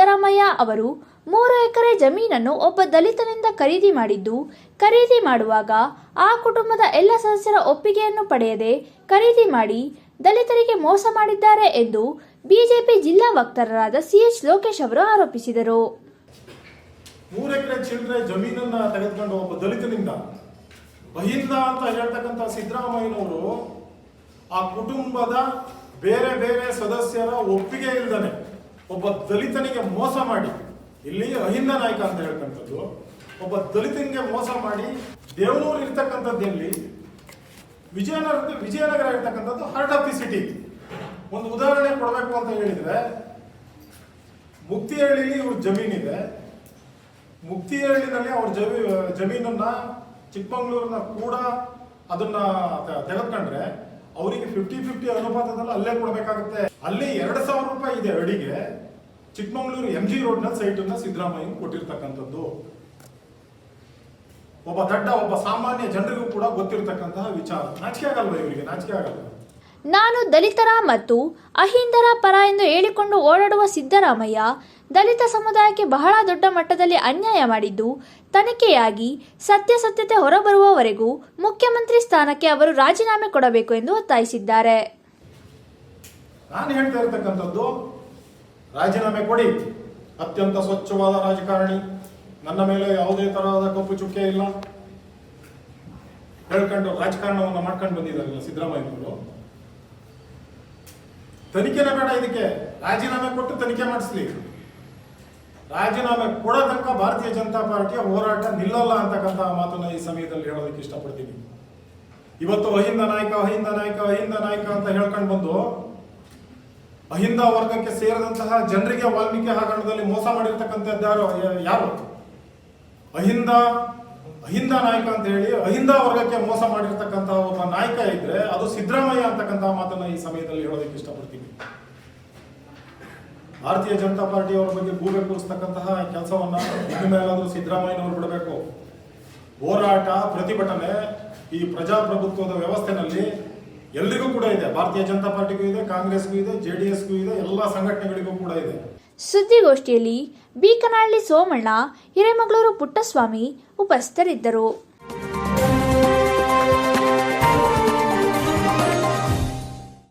ಸಿದ್ದರಾಮಯ್ಯ ಅವರು 3 ಎಕರೆ ಜಮೀನನ್ನು ಒಬ್ಬ ದಲಿತನಿಂದ ಖರೀದಿ ಮಾಡಿದ್ದು, ಖರೀದಿ ಮಾಡುವಾಗ ಆ ಕುಟುಂಬದ ಎಲ್ಲ ಸದಸ್ಯರ ಒಪ್ಪಿಗೆಯನ್ನು ಪಡೆಯದೆ ಖರೀದಿ ಮಾಡಿ ದಲಿತರಿಗೆ ಮೋಸ ಮಾಡಿದ್ದಾರೆ ಎಂದು ಬಿಜೆಪಿ ಜಿಲ್ಲಾ ವಕ್ತಾರರಾದ ಸಿಎಚ್ ಲೋಕೇಶ್ ಅವರು ಆರೋಪಿಸಿದರು. 3 ಎಕರೆ ಚಿಲ್ಲರೆ ಜಮೀನನ್ನ ತೆಗೆದುಕೊಂಡು ಒಬ್ಬ ದಲಿತನಿಂದ ಅಹಿಂದ ಅಂತ ಹೇಳ್ತಕ್ಕಂಥ ಸಿದ್ದರಾಮಯ್ಯನವರು ಆ ಕುಟುಂಬದ ಬೇರೆ ಬೇರೆ ಸದಸ್ಯರ ಒಪ್ಪಿಗೆ ಇಲ್ಲದೆ ಒಬ್ಬ ದಲಿತನಿಗೆ ಮೋಸ ಮಾಡಿ, ಇಲ್ಲಿ ಅಹಿಂದ ನಾಯಕ ಅಂತ ಹೇಳ್ತಕ್ಕಂಥದ್ದು ಒಬ್ಬ ದಲಿತನಿಗೆ ಮೋಸ ಮಾಡಿ ದೇವನೂರು ಇರ್ತಕ್ಕಂಥದ್ದಲ್ಲಿ ವಿಜಯನಗರ ಇರ್ತಕ್ಕಂಥದ್ದು ಹಾರ್ಟ್ ಆಫ್ ದಿ ಸಿಟಿ. ಒಂದು ಉದಾಹರಣೆ ಕೊಡಬೇಕು ಅಂತ ಹೇಳಿದ್ರೆ, ಮುಕ್ತಿಹಳ್ಳಿಲಿ ಇವ್ರ ಜಮೀನಿದೆ. ಮುಕ್ತಿಹಳ್ಳಿನಲ್ಲಿ ಅವ್ರ ಜಮೀನನ್ನ ಚಿಕ್ಕಮಂಗ್ಳೂರಿನ ಕೂಡ ಅದನ್ನ ತೆಗೆದುಕೊಂಡ್ರೆ ಅವರಿಗೆ 50-50 ಅನುಪಾತದಲ್ಲಿ ಅಲ್ಲೇ ಕೊಡಬೇಕಾಗುತ್ತೆ. ಅಲ್ಲಿ 2,000 ರೂಪಾಯಿ ಇದೆ ಅಡಿಗೆ. ಚಿಕ್ಕಮಂಗ್ಳೂರು MG ರೋಡ್ ನ ಸೈಟ್ ಅನ್ನ ಸಿದ್ದರಾಮಯ್ಯ ಕೊಟ್ಟಿರ್ತಕ್ಕಂಥದ್ದು ಒಬ್ಬ ಸಾಮಾನ್ಯ ಜನರಿಗೂ ಕೂಡ ಗೊತ್ತಿರತಕ್ಕಂತಹ ವಿಚಾರ. ನಾಚಿಕೆ ಆಗಲ್ವಾ ಇವರಿಗೆ? ನಾಚಿಕೆ ಆಗಲ್ವಾ? ನಾನು ದಲಿತರ ಮತ್ತು ಅಹಿಂದರ ಪರ ಎಂದು ಹೇಳಿಕೊಂಡು ಓಡಾಡುವ ಸಿದ್ದರಾಮಯ್ಯ ದಲಿತ ಸಮುದಾಯಕ್ಕೆ ಬಹಳ ದೊಡ್ಡ ಮಟ್ಟದಲ್ಲಿ ಅನ್ಯಾಯ ಮಾಡಿದ್ದು, ತನಿಖೆಯಾಗಿ ಸತ್ಯಾಸತ್ಯತೆ ಹೊರಬರುವವರೆಗೂ ಮುಖ್ಯಮಂತ್ರಿ ಸ್ಥಾನಕ್ಕೆ ಅವರು ರಾಜೀನಾಮೆ ಕೊಡಬೇಕು ಎಂದು ಒತ್ತಾಯಿಸಿದ್ದಾರೆ. ನಾನು ಹೇಳ್ತಾ ಇರತಕ್ಕಂಥದ್ದು, ರಾಜೀನಾಮೆ ಕೊಡಿ. ಅತ್ಯಂತ ಸ್ವಚ್ಛವಾದ ರಾಜಕಾರಣಿ, ನನ್ನ ಮೇಲೆ ಯಾವುದೇ ತರಹದ ಕಪ್ಪು ಚುಕ್ಕೆ ಇಲ್ಲ ಹೇಳ್ಕೊಂಡು ರಾಜಕಾರಣವನ್ನು ಮಾಡ್ಕೊಂಡು ಬಂದಿದ್ದಾರಲ್ಲ ಸಿದ್ದರಾಮಯ್ಯನವರು. ತನಿಖೆನೇ ಬೇಡ, ಇದಕ್ಕೆ ರಾಜೀನಾಮೆ ಕೊಟ್ಟು ತನಿಖೆ ಮಾಡಿಸ್ಲಿ. ರಾಜೀನಾಮೆ ಕೊಡೋ ತನಕ ಭಾರತೀಯ ಜನತಾ ಪಾರ್ಟಿಯ ಹೋರಾಟ ನಿಲ್ಲಲ್ಲ ಅಂತಕ್ಕಂಥ ಮಾತನ್ನ ಈ ಸಮಯದಲ್ಲಿ ಹೇಳೋದಕ್ಕೆ ಇಷ್ಟಪಡ್ತೀನಿ. ಇವತ್ತು ಅಹಿಂದ ನಾಯಕ ಅಂತ ಹೇಳ್ಕೊಂಡು ಬಂದು ಅಹಿಂದ ವರ್ಗಕ್ಕೆ ಸೇರಿದಂತಹ ಜನರಿಗೆ ವಾಲ್ಮೀಕಿ ಹಗರಣದಲ್ಲಿ ಮೋಸ ಮಾಡಿರ್ತಕ್ಕಂಥದ್ದು ಯಾರು? ಅಹಿಂದ ನಾಯಕ ಅಂತ ಹೇಳಿ ಅಹಿಂದ ವರ್ಗಕ್ಕೆ ಮೋಸ ಮಾಡಿರ್ತಕ್ಕಂತಹ ಒಬ್ಬ ನಾಯಕ ಇದ್ರೆ ಅದು ಸಿದ್ದರಾಮಯ್ಯ ಅಂತಕ್ಕಂತಹ ಮಾತನ್ನ ಈ ಸಮಯದಲ್ಲಿ ಹೇಳೋದಕ್ಕೆ ಇಷ್ಟಪಡ್ತೀನಿ. ಭಾರತೀಯ ಜನತಾ ಪಾರ್ಟಿಯವರ ಬಗ್ಗೆ ಗೂಬೆ ಕೂರಿಸ್ತಕ್ಕಂತಹ ಕೆಲಸವನ್ನ ಇನ್ನು ಮೇಲಾದ್ರೂ ಸಿದ್ದರಾಮಯ್ಯನವರು ಬಿಡಬೇಕು. ಹೋರಾಟ, ಪ್ರತಿಭಟನೆ ಈ ಪ್ರಜಾಪ್ರಭುತ್ವದ ವ್ಯವಸ್ಥೆನಲ್ಲಿ ಎಲ್ರಿಗೂ ಕೂಡ ಇದೆ. ಭಾರತೀಯ ಜನತಾ ಪಾರ್ಟಿಗೂ ಇದೆ, ಕಾಂಗ್ರೆಸ್ಗೂ ಇದೆ, JDSಗೂ ಇದೆ, ಎಲ್ಲ ಸಂಘಟನೆಗಳಿಗೂ ಕೂಡ ಇದೆ. ಸುದ್ದಿಗೋಷ್ಠಿಯಲ್ಲಿ ಬೀಕನಹಳ್ಳಿ ಸೋಮಣ್ಣ, ಹಿರೇಮಗಳೂರು ಪುಟ್ಟಸ್ವಾಮಿ ಉಪಸ್ಥಿತರಿದ್ದರು.